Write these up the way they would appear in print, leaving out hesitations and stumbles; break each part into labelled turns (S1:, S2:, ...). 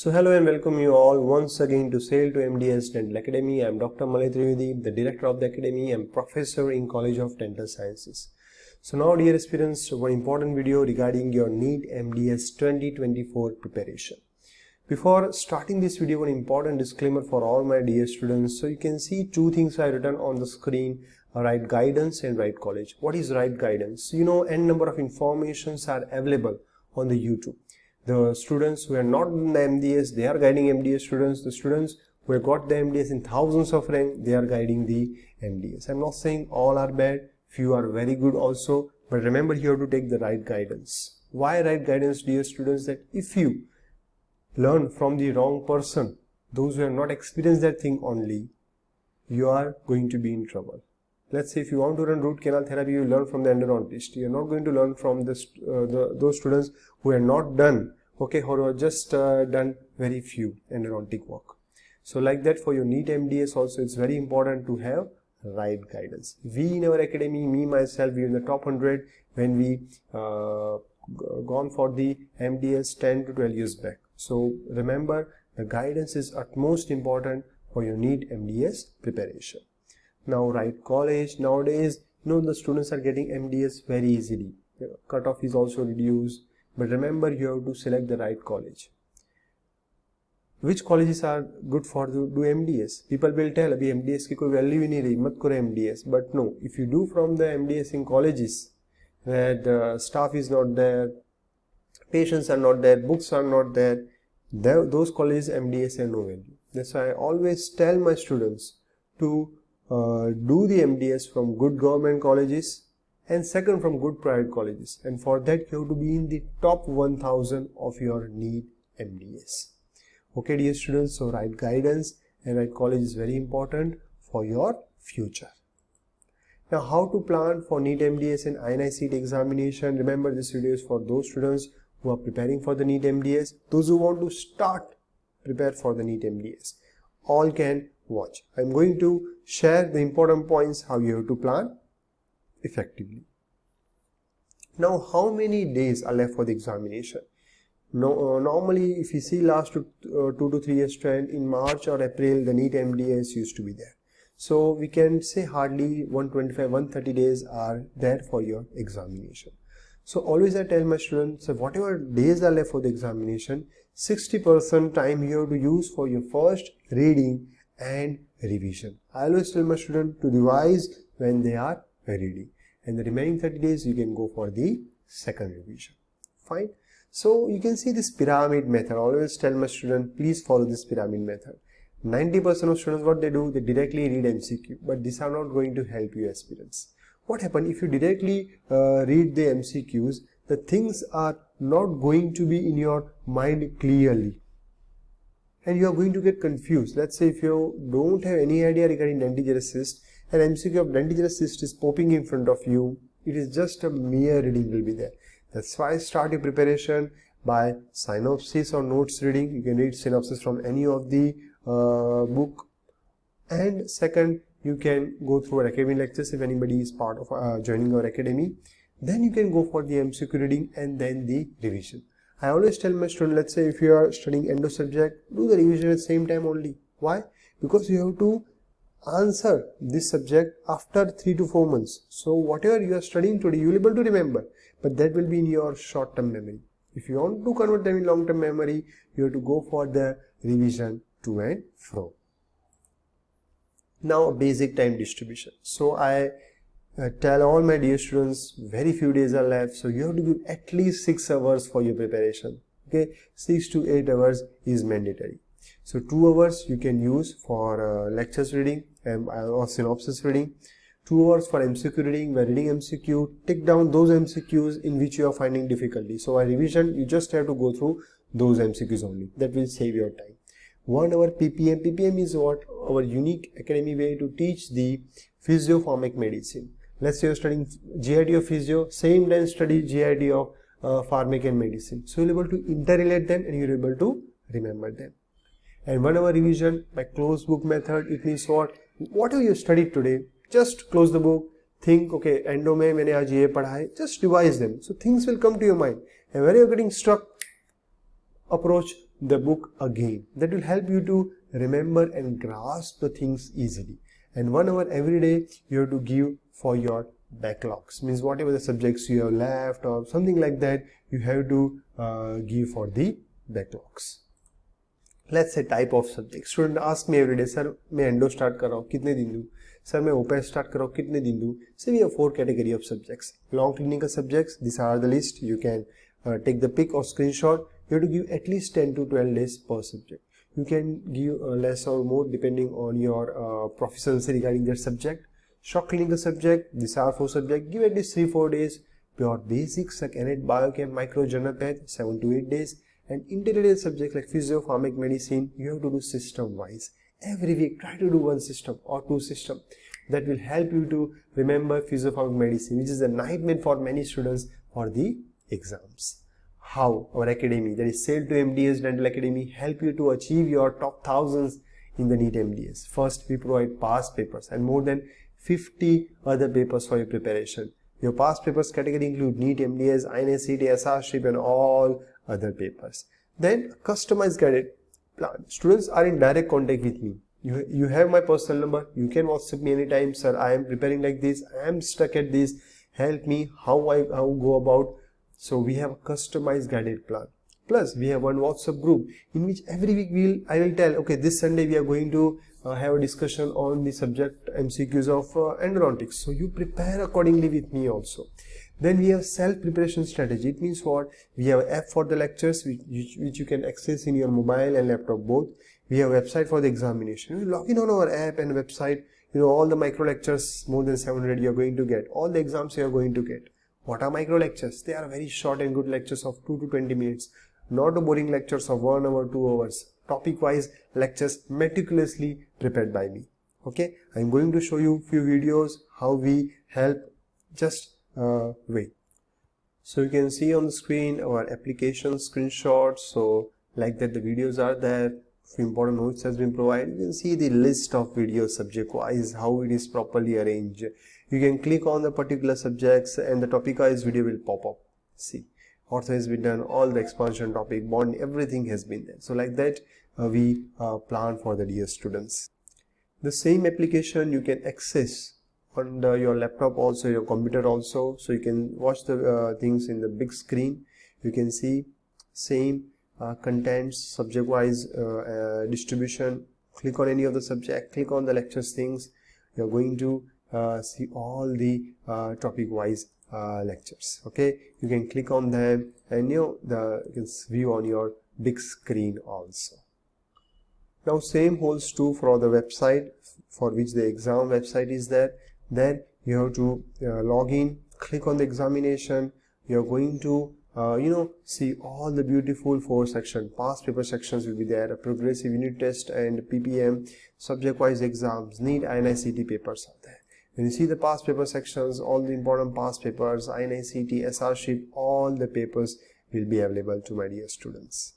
S1: So hello and welcome you all once again to Sail to MDS Dental Academy. I am Dr. Malay, the director of the academy and professor in College of Dental Sciences. So now dear aspirants, one important video regarding your NEET MDS 2024 preparation. Before starting this video, an important disclaimer for all my dear students. So you can see two things I written on the screen, right guidance and right college. What is right guidance? You know, n number of informations are available on the YouTube. The students who are not in the MDS, they are guiding MDS students. The students who have got the MDS in thousands of rank, they are guiding the MDS. I'm not saying all are bad, few are very good also, but remember you have to take the right guidance. Why right guidance, dear students? That if you learn from the wrong person, those who have not experienced that thing only, you are going to be in trouble. Let's say if you want to run root canal therapy, you learn from the endodontist. You are not going to learn from those students who are not done, okay, who are just done very few endodontic work. So like that for your NEET MDS also, it's very important to have right guidance. We in our academy, me myself, we are in the top 100 when we gone for the MDS 10 to 12 years back. So remember, the guidance is utmost important for your NEET MDS preparation. Now right college, nowadays the students are getting MDS very easily. Cutoff is also reduced, but remember you have to select the right college. Which colleges are good for to do MDS? People will tell abhi MDS ki koi value hi nahi rahi, mat karo MDS. But no, if you do from the MDS in colleges where the staff is not there, patients are not there, books are not there, those colleges MDS have no value. That's why I always tell my students to do the MDS from good government colleges and second from good private colleges, and for that you have to be in the top 1000 of your NEET MDS. Okay dear students, so right guidance and right college is very important for your future. Now how to plan for NEET MDS and ini-cet examination? Remember, this video is for those students who are preparing for the NEET MDS, those who want to start prepare for the NEET MDS. All can watch. I'm going to share the important points how you have to plan effectively. Now, how many days are left for the examination? Normally, if you see last 2 to 3 years trend, in March or April, the NEET MDS used to be there. So we can say hardly 125-130 days are there for your examination. So always I tell my students, so whatever days are left for the examination, 60% time you have to use for your first reading and revision. I always tell my students to revise when they are ready, and the remaining 30 days you can go for the second revision. Fine. So you can see this pyramid method. I always tell my students, please follow this pyramid method. 90% of students, what they do, they directly read MCQ, but these are not going to help you aspirants. What happens if you directly read the MCQs? The things are not going to be in your mind clearly, and you are going to get confused. Let's say if you don't have any idea regarding dental cyst, and MCQ of dental cyst is popping in front of you, it is just a mere reading will be there. That's why start your preparation by synopsis or notes reading. You can read synopsis from any of the book, and second, you can go through our academy lectures if anybody is part of joining our academy. Then you can go for the MCQ reading and then the revision. I always tell my students, let's say if you are studying endo subject, do the revision at the same time only. Why? Because you have to answer this subject after 3 to 4 months. So whatever you are studying today, you will be able to remember, but that will be in your short-term memory. If you want to convert them in long-term memory, you have to go for the revision to and fro. Now basic time distribution. So I tell all my dear students, very few days are left, so you have to give at least 6 hours for your preparation. Okay, 6 to 8 hours is mandatory. So 2 hours you can use for lectures reading or synopsis reading, 2 hours for MCQ reading. By reading MCQ, take down those MCQs in which you are finding difficulty. So a revision, you just have to go through those MCQs only. That will save your time. 1 hour PPM. PPM is what? Our unique academy way to teach the physiopharmac medicine. Let's say you're studying GID of physio, same time study GID of pharmac and medicine. So you're able to interrelate them and you're able to remember them. And 1 hour revision by closed book method. It means what? Whatever you studied today, just close the book, think, okay, endo mein maine aaj ye padha hai, just revise them. So things will come to your mind. And when you're getting stuck, approach the book again. That will help you to remember and grasp the things easily. And 1 hour every day you have to give for your backlogs, means whatever the subjects you have left or something like that, you have to give for the backlogs. Let's say type of subject. Student ask me every day, sir, मैं endo start कर रहा हूँ, कितने दिन दूँ? Sir, मैं OPS start कर रहा हूँ, कितने दिन दूँ? So we have 4 category of subjects. Long clinical subjects, these are the list. You can take the pic or screenshot. You have to give at least 10 to 12 days per subject. You can give less or more depending on your proficiency regarding that subject. Short clinical subject, these are 4 subjects. Give at least 3-4 days. Pure basics like NEET, Biochem, Micro, General Path, 7 to 8 days. And integrated subjects like physio, pharmac, medicine, you have to do system wise. Every week try to do 1 system or 2 systems. That will help you to remember physio, pharmac, medicine, which is a nightmare for many students for the exams. How our academy, that is sailtomds Dental Academy, help you to achieve your top thousands in the NEET MDS. First, we provide past papers and more than 50 other papers for your preparation. Your past papers category include NEET MDS, ini-cet, Asst and all other papers. Then customized guided plan. Students are in direct contact with me. You have my personal number. You can WhatsApp me anytime. Sir, I am preparing like this. I am stuck at this. Help me. How I go about. So we have a customized guided plan. Plus we have one WhatsApp group in which every week I will tell, okay, this Sunday we are going to have a discussion on the subject MCQs of endodontics. So you prepare accordingly with me also. Then we have self-preparation strategy. It means what? We have an app for the lectures which you can access in your mobile and laptop both. We have a website for the examination. You log in on our app and website. You know, all the micro lectures, more than 700 you are going to get. All the exams you are going to get. What are micro lectures? They are very short and good lectures of 2 to 20 minutes. Not a boring lectures of 1 hour, 2 hours. Topic wise lectures meticulously prepared by me. Okay, I am going to show you few videos how we help. Just wait. So you can see on the screen our application screenshots. So like that the videos are there. Few important notes has been provided. You can see the list of videos subject wise, how it is properly arranged. You can click on the particular subjects and the topic wise video will pop up. See, ortho has been done, all the expansion topic, bond, everything has been there. So like that we plan for the dear students. The same application you can access on your laptop also, your computer also. So you can watch the things in the big screen. You can see same contents, subject wise distribution. Click on any of the subject, click on the lectures things. You are going to see all the topic wise lectures. Okay, you can click on them and you can view on your big screen also. Now same holds true for the website for which the exam website is there. Then you have to log in, click on the examination. You are going to see all the beautiful 4 sections. Past paper sections will be there, a progressive unit test and PPM, subject wise exams, NEET, ini-cet papers are there. When you see the past paper sections, all the important past papers, ini-cet, Asst, all the papers will be available to my dear students.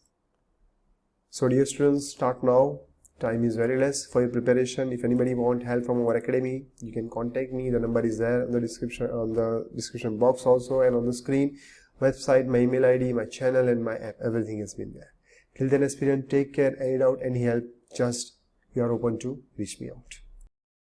S1: So dear students, start now. Time is very less for your preparation. If anybody want help from our academy, you can contact me. The number is there in the description box also and on the screen. Website, my email ID, my channel and my app, everything has been there. Till then, aspirant, take care. Any doubt, any help, just you are open to reach me out.